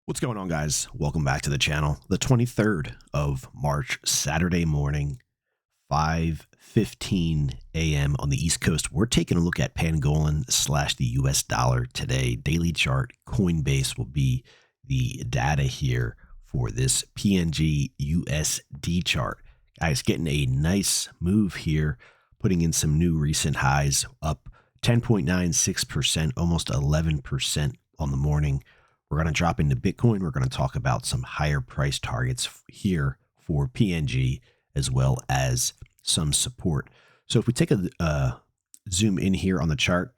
What's going on, guys? Welcome back to the channel. The 23rd of March, Saturday morning, 5:15 a.m. on the East Coast. We're taking a look at Pangolin / the US dollar today. Daily chart, Coinbase will be the data here for this PNG USD chart. Guys, getting a nice move here, putting in some new recent highs, up 10.96%, almost 11% on the morning. We're going to drop into Bitcoin. We're going to talk about some higher price targets here for PNG, as well as some support. So if we take a zoom in here on the chart,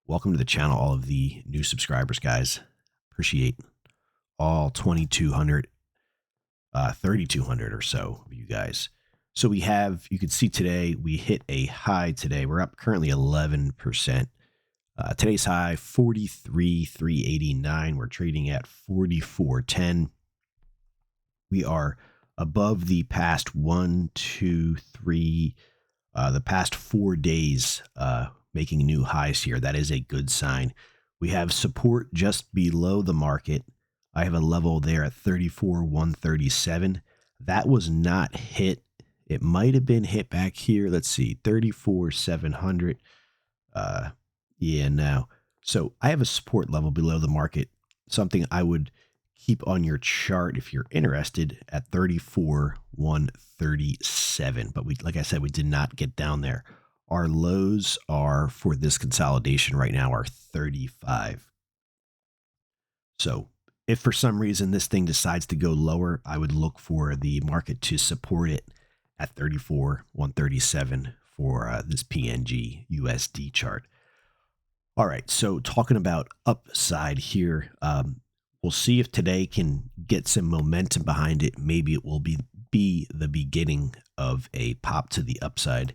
welcome to the channel, all of the new subscribers, guys. Appreciate all 2,200, 3,200 or so of you guys. So we have, you can see today, we hit a high today. We're up currently 11%. Today's high, 43,389. We're trading at 44.10. We are above the past the past 4 days, making new highs here. That is a good sign. We have support just below the market. I have a level there at 34,137. That was not hit. It might have been hit back here. Let's see, 34,700. Yeah, now, so I have a support level below the market, something I would keep on your chart if you're interested at 34,137. But like I said, we did not get down there. Our lows are for this consolidation right now are 35. So if for some reason this thing decides to go lower, I would look for the market to support it at 34,137 for this PNG USD chart. All right, so talking about upside here, we'll see if today can get some momentum behind it. Maybe it will be the beginning of a pop to the upside.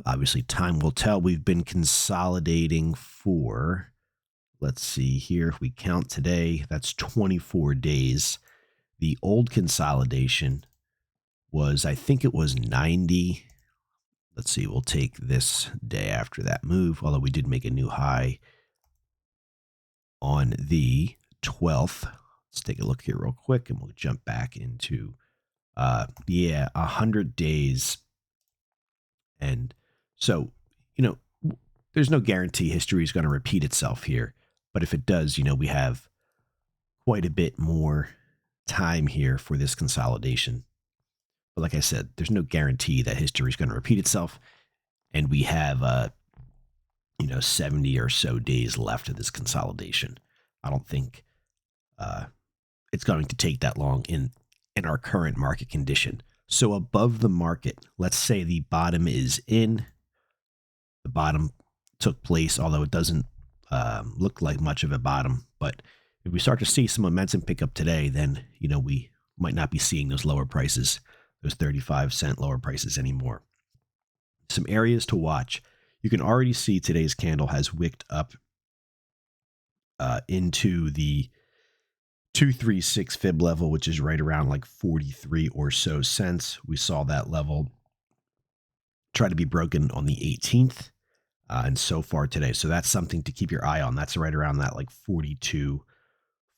Obviously, time will tell. We've been consolidating for, let's see here, if we count today, that's 24 days. The old consolidation was, I think it was 90. Let's see, we'll take this day after that move, although we did make a new high on the 12th. Let's take a look here real quick, and we'll jump back into, 100 days. And so, there's no guarantee history is going to repeat itself here. But if it does, we have quite a bit more time here for this consolidation. But like I said, there's no guarantee that history is going to repeat itself. And we have, 70 or so days left of this consolidation. I don't think it's going to take that long in our current market condition. So above the market, let's say the bottom is in. The bottom took place, although it doesn't look like much of a bottom. But if we start to see some momentum pick up today, then, we might not be seeing those lower prices, those 35-cent lower prices anymore. Some areas to watch. You can already see today's candle has wicked up into the 236 fib level, which is right around like 43 or so cents. We saw that level try to be broken on the 18th and so far today. So that's something to keep your eye on. That's right around that like 42,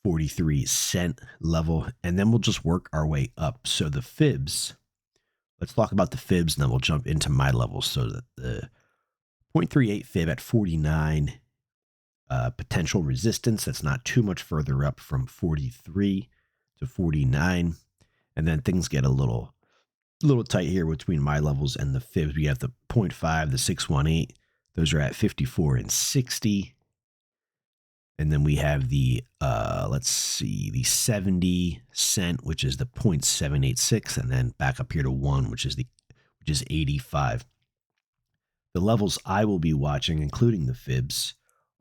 43 cent level. And then we'll just work our way up. So the fibs, let's talk about the fibs, and then we'll jump into my levels. So that the 0.38 fib at 49, potential resistance. That's not too much further up from 43 to 49. And then things get a little tight here between my levels and the fibs. We have the 0.5, the 618. Those are at 54 and 60. And then we have the, let's see, the 70 cent, which is the 0.786, and then back up here to 1, which is 85. The levels I will be watching, including the fibs,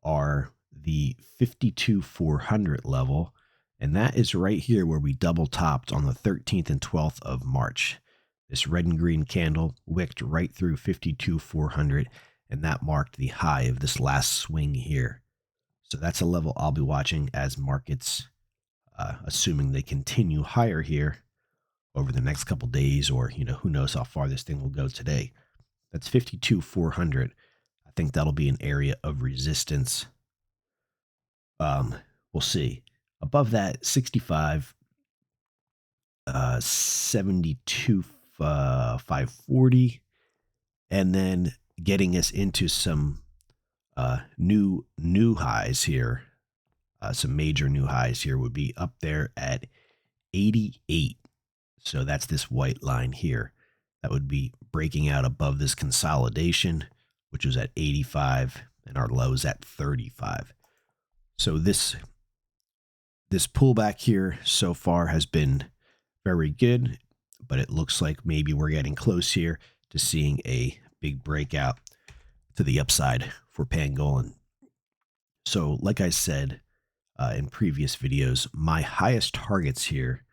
are the 52,400 level, and that is right here where we double topped on the 13th and 12th of March. This red and green candle wicked right through 52,400, and that marked the high of this last swing here. So that's a level I'll be watching as markets, assuming they continue higher here over the next couple days, or, who knows how far this thing will go today. That's 52,400. I think that'll be an area of resistance. we'll see. Above that, 65, 72, 540, and then getting us into some new highs here. Some major new highs here would be up there at 88. So that's this white line here. That would be breaking out above this consolidation, which was at 85, and our lows at 35. So this pullback here so far has been very good, but it looks like maybe we're getting close here to seeing a big breakout to the upside for Pangolin. So like I said in previous videos, my highest targets here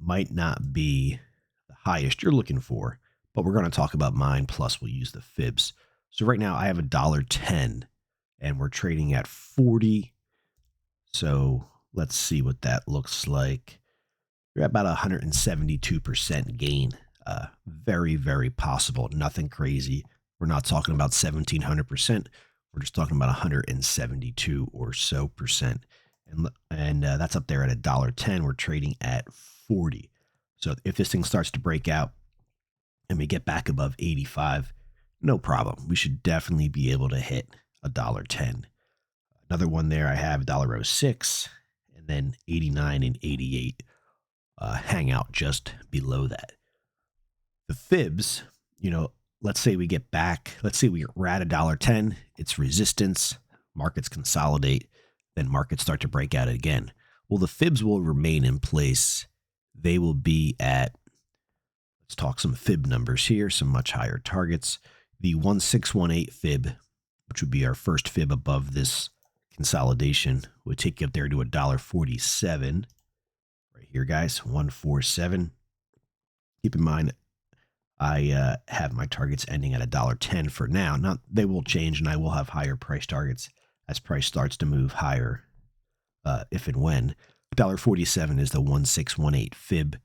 might not be the highest you're looking for, but we're going to talk about mine, plus we'll use the fibs. So right now I have $1.10 and we're trading at 40. So let's see what that looks like. You're at about 172% gain. Very, very possible. Nothing crazy. We're not talking about 1,700%. We're just talking about 172 or so percent. And that's up there at $1.10. We're trading at 40. So if this thing starts to break out and we get back above 85, no problem. We should definitely be able to hit $1.10. Another one there I have $1.06, and then 89 and 88 hang out just below that. The fibs, you know, let's say we get back, let's say we're at $1.10, it's resistance, markets consolidate, then markets start to break out again. Well, the fibs will remain in place. They will be at, let's talk some fib numbers here, some much higher targets. The 1618 fib, which would be our first fib above this consolidation, would take you up there to $1.47. Right here, guys, 147. Keep in mind, I have my targets ending at $1.10 for now. Now, they will change, and I will have higher price targets as price starts to move higher, if and when. $1.47 is the 1618 fib.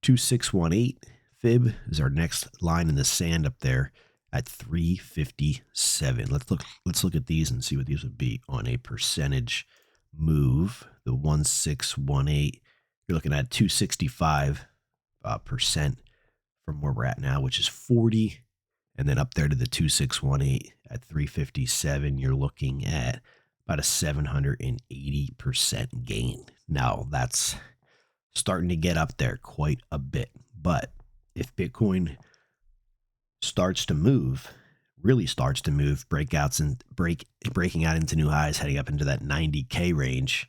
2618 fib is our next line in the sand up there at 357. Let's look at these and see what these would be on a percentage move. The 1618, you're looking at 265 percent from where we're at now, which is 40, and then up there to the 2618 at 357, you're looking at about a 780% gain. Now that's starting to get up there quite a bit, but if Bitcoin starts to move, really starts to move, breakouts and breaking out into new highs, heading up into that 90K range,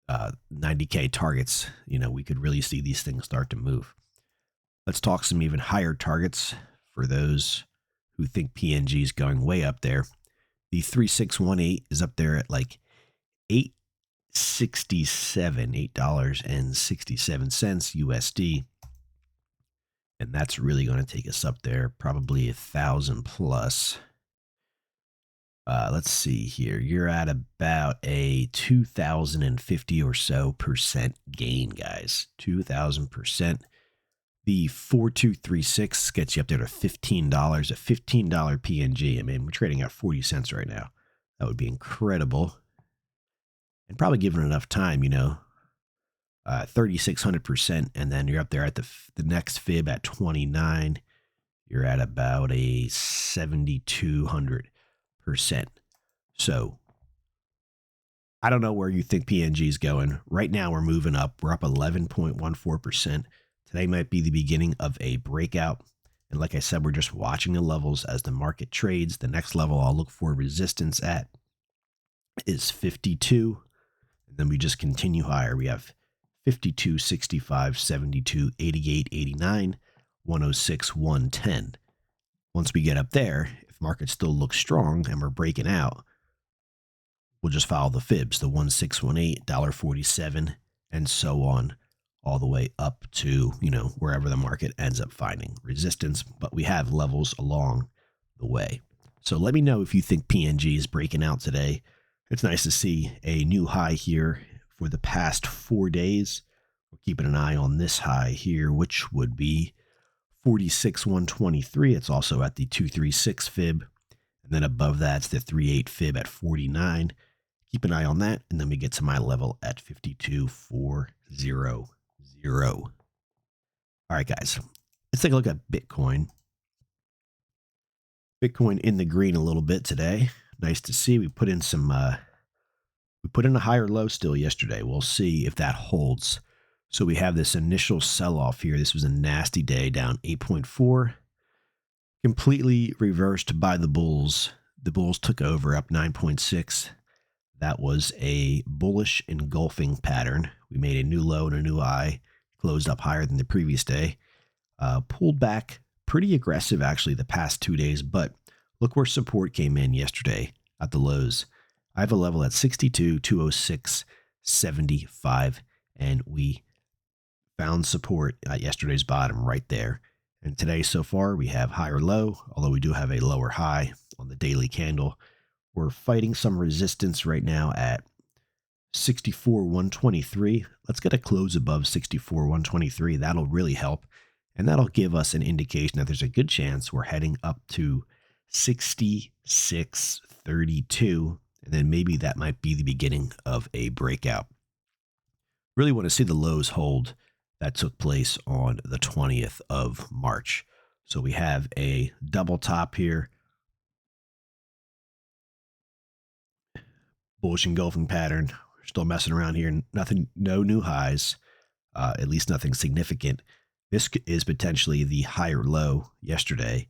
90K targets, you know, we could really see these things start to move. Let's talk some even higher targets for those who think PNG is going way up there. The 3618 is up there at like $8.67 USD. And that's really going to take us up there, probably 1,000 plus. Let's see here. You're at about a 2,050 or so percent gain, guys. 2,000%. The 4236 gets you up there to $15, a $15 PNG. I mean, we're trading at 40 cents right now. That would be incredible. And probably given enough time, you know, 3,600%. And then you're up there at the next fib at 29. You're at about a 7,200%. So I don't know where you think PNG is going. Right now we're moving up. We're up 11.14%. Today might be the beginning of a breakout. And like I said, we're just watching the levels as the market trades. The next level I'll look for resistance at is 52. And then we just continue higher. We have 52, 65, 72, 88, 89, 106, 110. Once we get up there, if market still looks strong and we're breaking out, we'll just follow the fibs, the 1618, $1.47, and so on, all the way up to, you know, wherever the market ends up finding resistance. But we have levels along the way. So let me know if you think PNG is breaking out today. It's nice to see a new high here for the past 4 days. We're keeping an eye on this high here, which would be 46,123. It's also at the 236 fib. And then above that's the 3.8 fib at 49. Keep an eye on that. And then we get to my level at 52,400. All right, guys, let's take a look at Bitcoin. Bitcoin in the green a little bit today. Nice to see. We put in a higher low still yesterday. We'll see if that holds. So we have this initial sell-off here. This was a nasty day, down 8.4. Completely reversed by the bulls. The bulls took over, up 9.6. That was a bullish engulfing pattern. We made a new low and a new high, closed up higher than the previous day. Pulled back pretty aggressive, actually, the past 2 days, but look where support came in yesterday at the lows. I have a level at 62,206.75, and we found support at yesterday's bottom right there. And today so far we have higher low, although we do have a lower high on the daily candle. We're fighting some resistance right now at 64,123. Let's get a close above 64,123. That'll really help. And that'll give us an indication that there's a good chance we're heading up to 66.32. And then maybe that might be the beginning of a breakout. Really want to see the lows hold that took place on the 20th of March. So we have a double top here. Bullish engulfing pattern. We're still messing around here. Nothing, no new highs, at least nothing significant. This is potentially the higher low yesterday.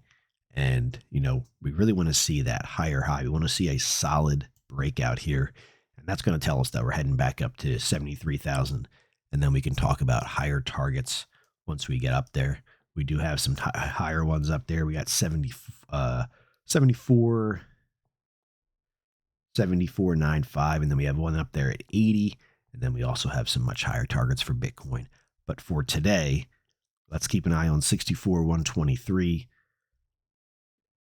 And, you know, we really want to see that higher high. We want to see a solid breakout here. And that's going to tell us that we're heading back up to 73,000. And then we can talk about higher targets once we get up there. We do have some higher ones up there. We got 74.95, and then we have one up there at 80. And then we also have some much higher targets for Bitcoin. But for today, let's keep an eye on 64,123.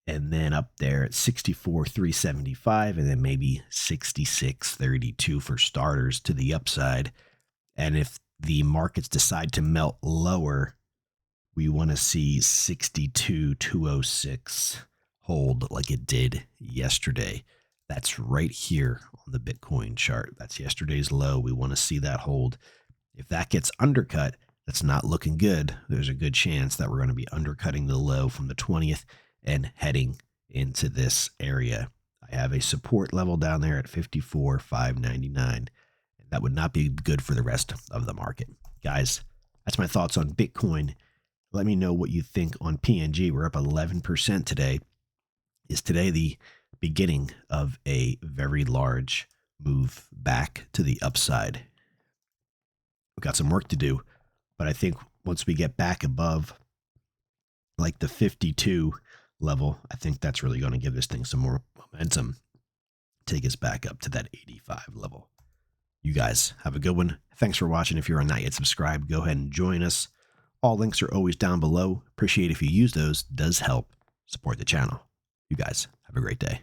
And then up there at 64,375, and then maybe 66.32 for starters to the upside. And if the markets decide to melt lower, we want to see 62,206 hold like it did yesterday. That's right here on the Bitcoin chart. That's yesterday's low. We want to see that hold. If that gets undercut, that's not looking good. There's a good chance that we're going to be undercutting the low from the 20th and heading into this area. I have a support level down there at 54,599. That would not be good for the rest of the market. Guys, that's my thoughts on Bitcoin. Let me know what you think on PNG. We're up 11% today. Is today the beginning of a very large move back to the upside? We've got some work to do, but I think once we get back above like the 52 level, I think that's really going to give this thing some more momentum, take us back up to that 85 level. You guys have a good one. Thanks for watching. If you're not yet subscribed, go ahead and join us. All links are always down below. Appreciate if you use those. Does help support the channel. You guys have a great day.